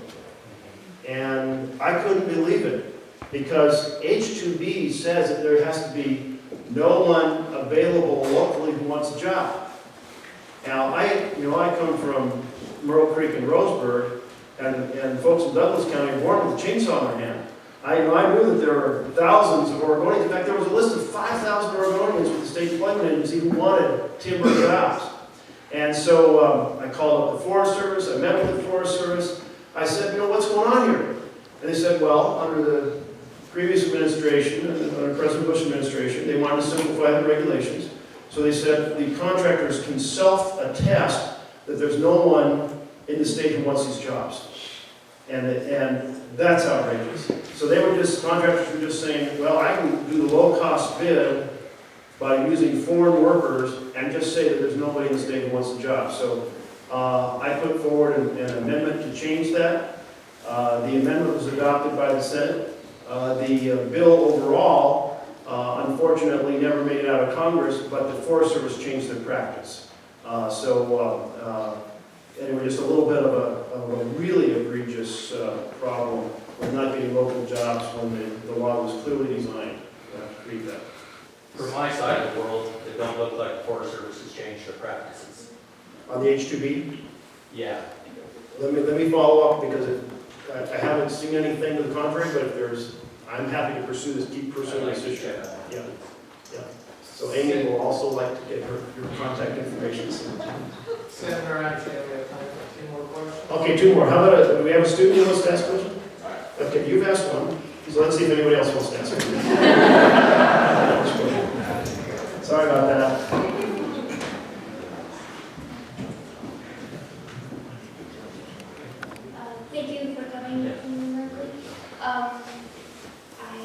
And I couldn't believe it, because H-2B says that there has to be no one available locally who wants a job. Now, I come from Merle Creek and Roseburg, and folks in Douglas County were born with a chainsaw in their hand. I knew that there were thousands of Oregonians. In fact, there was a list of 5,000 Oregonians with the state employment agency who wanted timber jobs. And so I called up the Forest Service. I met with the Forest Service. I said, what's going on here? And they said, well, under the previous administration, under President Bush administration, they wanted to simplify the regulations. So they said the contractors can self-attest that there's no one in the state who wants these jobs. And that's outrageous. So they were just, contractors were just saying, well, I can do the low-cost bid by using foreign workers and just say that there's nobody in the state who wants the job. So I put forward an amendment to change that. The amendment was adopted by the Senate. The bill overall, unfortunately, never made it out of Congress, but the Forest Service changed their practice. Anyway, just a little bit of a really egregious problem with not getting local jobs when the law was clearly designed to create that. From my side of the world, it don't look like the Forest Service has changed their practices. On the H-2B, Yeah. let me follow up because I haven't seen anything to the contrary, but if there's, I'm happy to pursue this, keep pursuing this issue. Yeah, yeah. So Amy will also like to get your contact information. Senator, I understand we have time for 2 more questions. Okay, 2 more. How about, do we have a student who wants to ask a question? Okay, you've asked one, so let's see if anybody else wants to ask one. Sorry about that. Thank you for coming to Merkley. I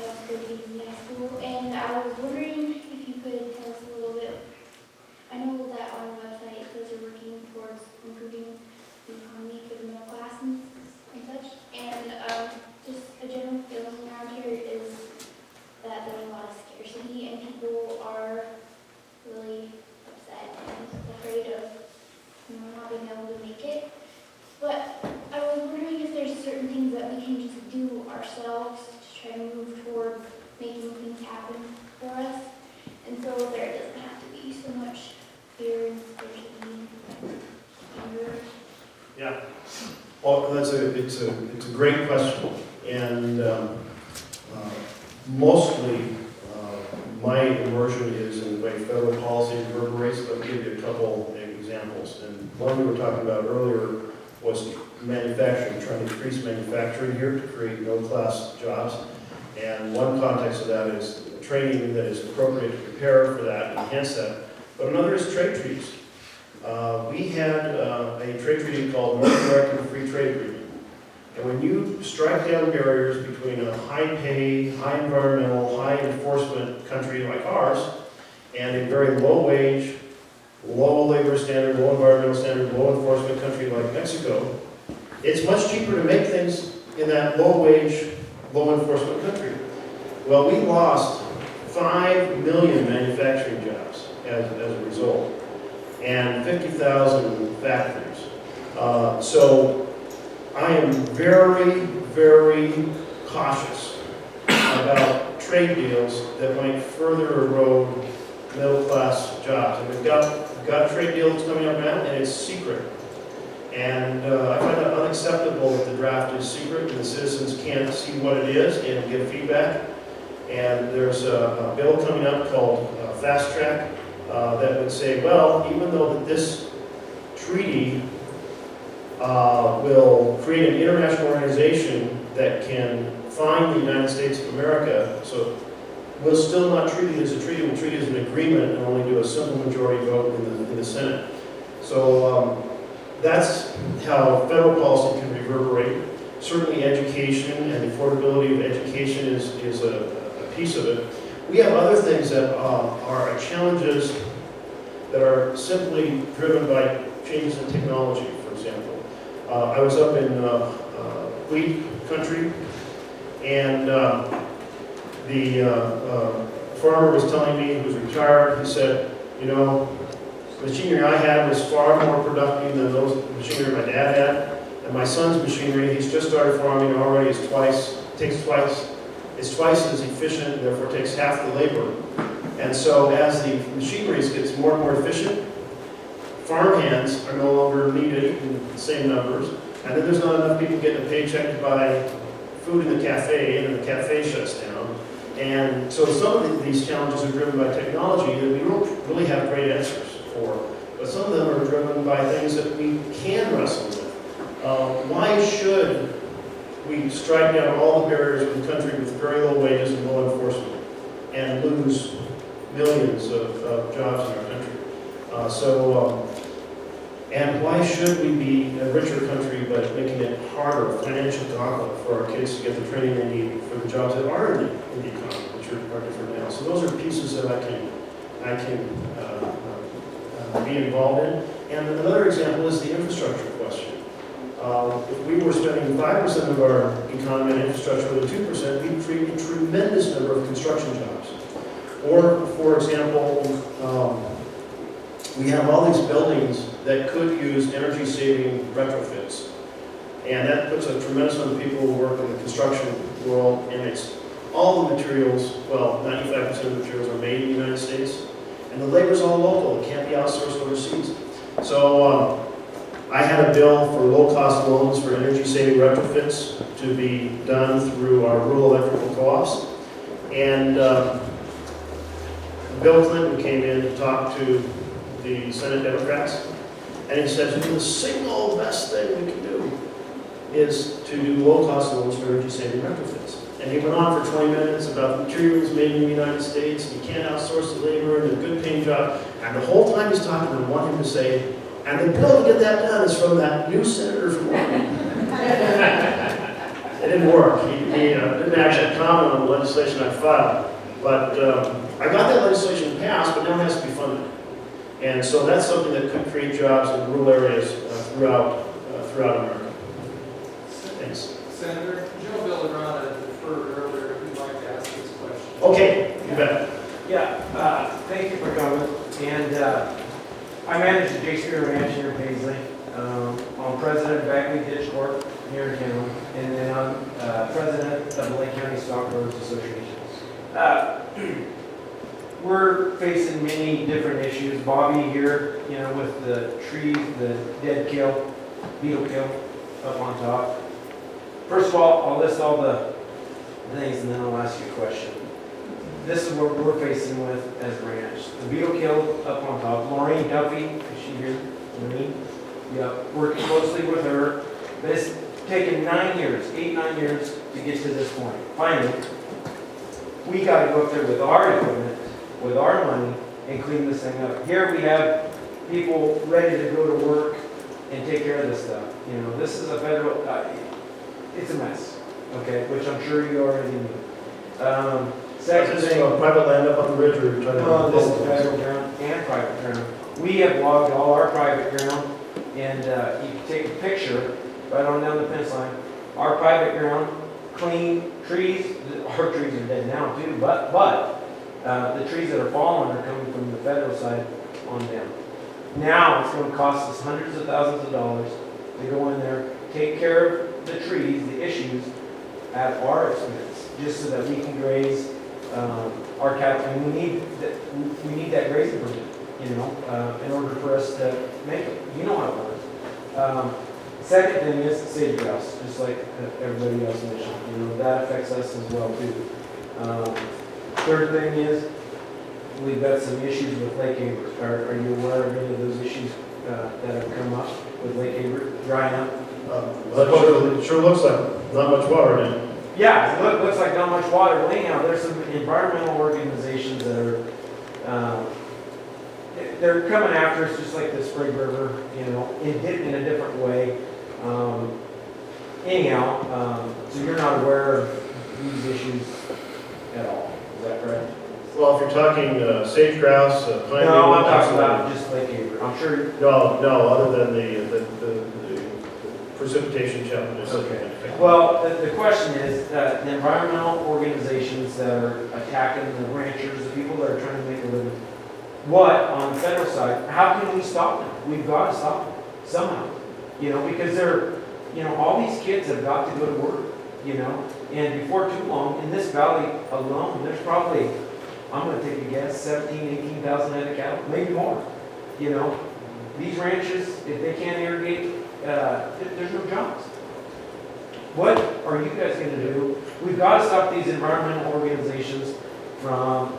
also go to UV high school, and I was wondering if you could tell us a little bit. I know that on the website it says you're working towards improving the economy for the middle class and such. And just a general feeling around here is that there's a lot of scarcity, and people are really upset and afraid of not being able to make it. But I was wondering if there's certain things that we can just do ourselves to try to move toward making things happen for us, and so there doesn't have to be so much fear and scarcity and anger. Yeah. Well, it's a great question, and mostly my immersion is in the way federal policy reverberates, but I'll give you a couple examples. And one we were talking about earlier was manufacturing, trying to increase manufacturing here to create middle-class jobs. And one context of that is training that is appropriate to prepare for that, enhance that. But another is trade treaties. We had a trade treaty called North American Free Trade Agreement. And when you strike down barriers between a high-pay, high-environmental, high-enforcement country like ours and a very low-wage, low labor standard, low environmental standard, low enforcement country like Mexico, it's much cheaper to make things in that low-wage, low enforcement country. Well, we lost 5 million manufacturing jobs as a result, and 50,000 factories. So I am very, very cautious about trade deals that might further erode middle-class jobs. And we've got a trade deal that's coming up now, and it's secret. And I find it unacceptable that the draft is secret and the citizens can't see what it is and give feedback. And there's a bill coming up called Fast Track that would say, well, even though that this treaty will create an international organization that can fine the United States of America, so we'll still not treat it as a treaty, we'll treat it as an agreement and only do a simple majority vote in the Senate. So that's how federal policy can reverberate. Certainly education and the affordability of education is a piece of it. We have other things that are challenges that are simply driven by changes in technology, for example. I was up in wheat country, and the farmer was telling me, he was retired, he said, you know, the machinery I had was far more productive than those machinery my dad had, and my son's machinery, he's just started farming already, is it's twice as efficient, therefore takes half the labor. And so as the machinery gets more and more efficient, farm hands are no longer needed in the same numbers, and then there's not enough people getting a paycheck to buy food in the cafe, and the cafe shuts down. And so some of these challenges are driven by technology that we don't really have great answers for, but some of them are driven by things that we can wrestle with. Why should we strike down all the barriers in the country with very low wages and low enforcement and lose millions of jobs in our country? And why should we be a richer country but making it harder, financial gauntlet for our kids to get the training they need for the jobs that are in the economy, which are different now. So those are pieces that I can be involved in. And another example is the infrastructure question. If we were spending 5% of our economy on infrastructure with a 2%, we'd create a tremendous number of construction jobs. Or, for example, we have all these buildings that could use energy-saving retrofits. And that puts a tremendous number of people who work in the construction world, and it's all the materials, well, 95% of the materials are made in the United States, and the labor's all local, it can't be outsourced overseas. So I had a bill for low-cost loans for energy-saving retrofits to be done through our rural electrical co-ops. And Bill Clinton came in to talk to the Senate Democrats, and he said, the single best thing we can do is to do low-cost loans for energy-saving retrofits. And he went on for 20 minutes about materials made in the United States, and you can't outsource the labor, and a good paying job. And the whole time he's talking, I want him to say, and the bill to get that done is from that new senator from Oregon. It didn't work. He didn't actually comment on the legislation I filed. But I got that legislation passed, but now it has to be funded. And so that's something that could create jobs in rural areas throughout America. Thanks. Senator, Joe Villagrana deferred earlier, if you'd like to ask this question. Okay, you bet. Yeah, thank you for coming. And I manage the J. Spear Ranch here in Paisley. I'm president of Beckley Ditch Corp here in town, and then I'm president of the Lake County Stock Growers Association. We're facing many different issues. Bobby here, you know, with the trees, the dead kill, beetle kill up on top. First of all, I'll list all the things and then I'll ask you a question. This is what we're facing with as a ranch. The beetle kill up on top. Maureen Duffy, is she here? Maureen? Yeah, working closely with her. But it's taken 9 years, 8-9 years to get to this point. Finally, we got to go up there with our equipment, with our money, and clean this thing up. Here we have people ready to go to work and take care of this stuff. You know, this is a federal, it's a mess, okay, which I'm sure you already knew. Second Is this thing, private land up on the ridge, or you're trying to? well, this is federal ground and private ground. We have logged all our private ground, and you can take a picture right on down the fence line. Our private ground, clean trees, our trees are dead now too, but the trees that are falling are coming from the federal side on down. Now it's going to cost us hundreds of thousands of dollars to go in there, take care of the trees, the issues, at our expense, just so that we can graze our cattle. And we need that grazing permit, you know, in order for us to make it. You know how it works. Second thing is sage grouse, just like everybody else mentioned. You know, that affects us as well too. Third thing is we've got some issues with Lake Avery. Are you aware of any of those issues that have come up with Lake Avery drying up? Well, it sure looks like not much water in it. Yeah, it looks like not much water. But anyhow, there's some environmental organizations that are they're coming after us just like the Spring River, you know, in a different way. So you're not aware of these issues at all, is that correct? Well, if you're talking sage grouse, pine. No, I'm talking about just Lake Avery. I'm sure. No, other than the precipitation challenges. Okay. Well, the question is that the environmental organizations that are attacking the ranchers, the people that are trying to make a living, what on the federal side, how can we stop them? We've got to stop them somehow, you know, because they're, you know, all these kids have got to go to work, you know, and before too long, in this valley alone, there's probably, I'm going to take a guess, 17,000, 18,000 head of cattle, maybe more, you know. These ranches, if they can't irrigate, there's no jobs. What are you guys going to do? We've got to stop these environmental organizations from,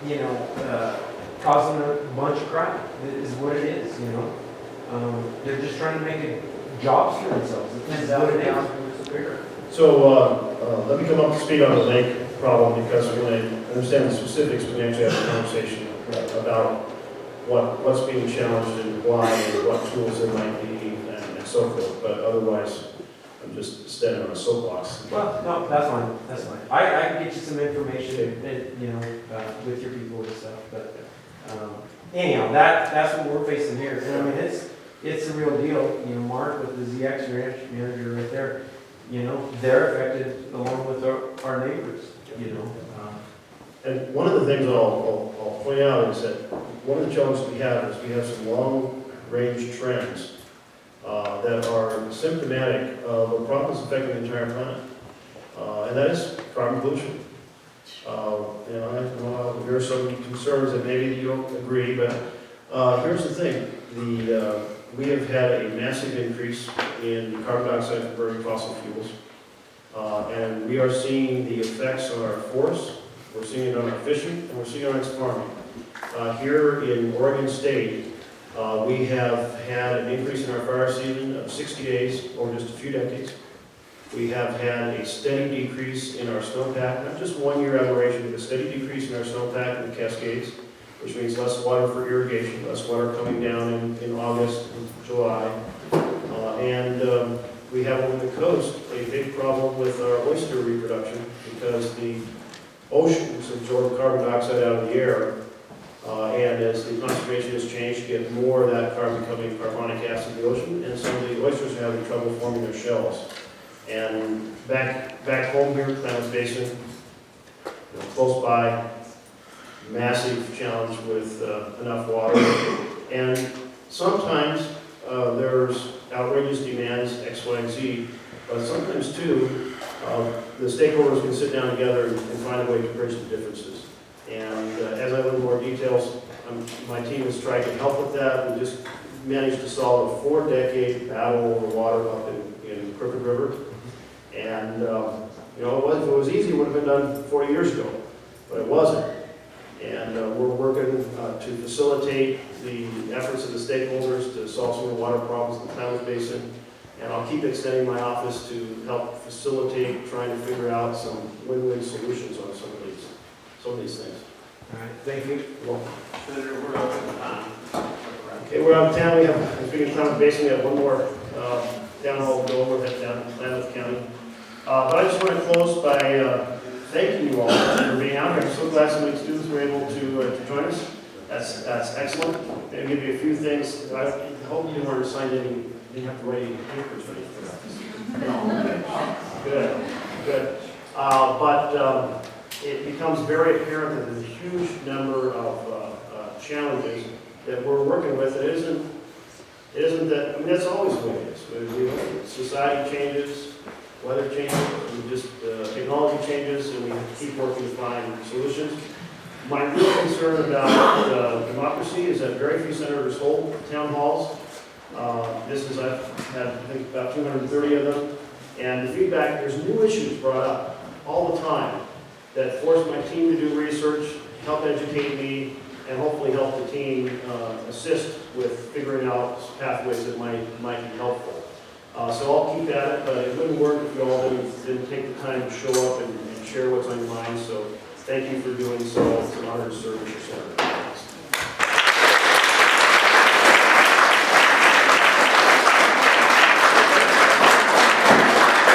you know, causing a bunch of crap. Is what it is, you know. They're just trying to make jobs for themselves. It's what it is. So let me come up to speed on the lake problem, because when I understand the specifics, we actually have a conversation about what's being challenged and why, and what tools there might be, and so forth. But otherwise, I'm just standing on a soapbox. Well, no, that's fine, that's fine. I can get you some information, and, you know, with your people and stuff, but, anyhow, that's what we're facing here. And I mean, it's a real deal, you know, Mark with the ZX ranch manager right there, you know, they're affected along with our neighbors, you know. And one of the things I'll point out is that one of the challenges we have is we have some long-range trends that are symptomatic of a problem that's affecting the entire planet, and that is carbon pollution. You know, there are some concerns that maybe you don't agree, but here's the thing: we have had a massive increase in carbon dioxide from burning fossil fuels, and we are seeing the effects on our forests. We're seeing it on our fishing, and we're seeing it on its farming. Here in Oregon State, we have had an increase in our fire season of 60 days over just a few decades. We have had a steady decrease in our snowpack, not just 1 year aberration, but a steady decrease in our snowpack in the Cascades, which means less water for irrigation, less water coming down in August and July. We have on the coast a big problem with our oyster reproduction because the oceans absorb carbon dioxide out of the air, and as the concentration has changed, you get more of that carbon becoming carbonic acid in the ocean, and some of the oysters are having trouble forming their shells. And back home here, Klamath Basin, you know, close by, massive challenge with enough water, and sometimes there's outrageous demands, X, Y, and Z, but sometimes too, the stakeholders can sit down together and find a way to bridge the differences. And as I learn more details, my team has tried to help with that. We just managed to solve a 4-decade battle over water up in Crooked River. And you know, if it was easy, it would have been done 40 years ago, but it wasn't. And we're working to facilitate the efforts of the stakeholders to solve some of the water problems in the Klamath Basin. And I'll keep extending my office to help facilitate trying to figure out some win-win solutions on some of these things. All right, thank you. Senator, we're out of time. Okay, we're out of town. We have, speaking of Klamath Basin, we have one more down hall to go over, head down in Klamath County. But I just want to close by thanking you all for being out here. I'm so glad so many students were able to join us. That's excellent. I'll give you a few things. I hope you weren't assigned any. You didn't have to write any papers or anything. No. Good. But it becomes very apparent that there's a huge number of challenges that we're working with. It isn't that, I mean, that's always the way it is. Society changes, weather changes, and just technology changes, and we keep working to find solutions. My real concern about democracy is that very few senators hold town halls. I've had, I think, about 230 of them, and the feedback, there's new issues brought up all the time that force my team to do research, help educate me, and hopefully help the team assist with figuring out pathways that might be helpful. So I'll keep at it, but it wouldn't work if you all didn't take the time to show up and share what's on your mind. So thank you for doing so. It's an honor to serve as your senator.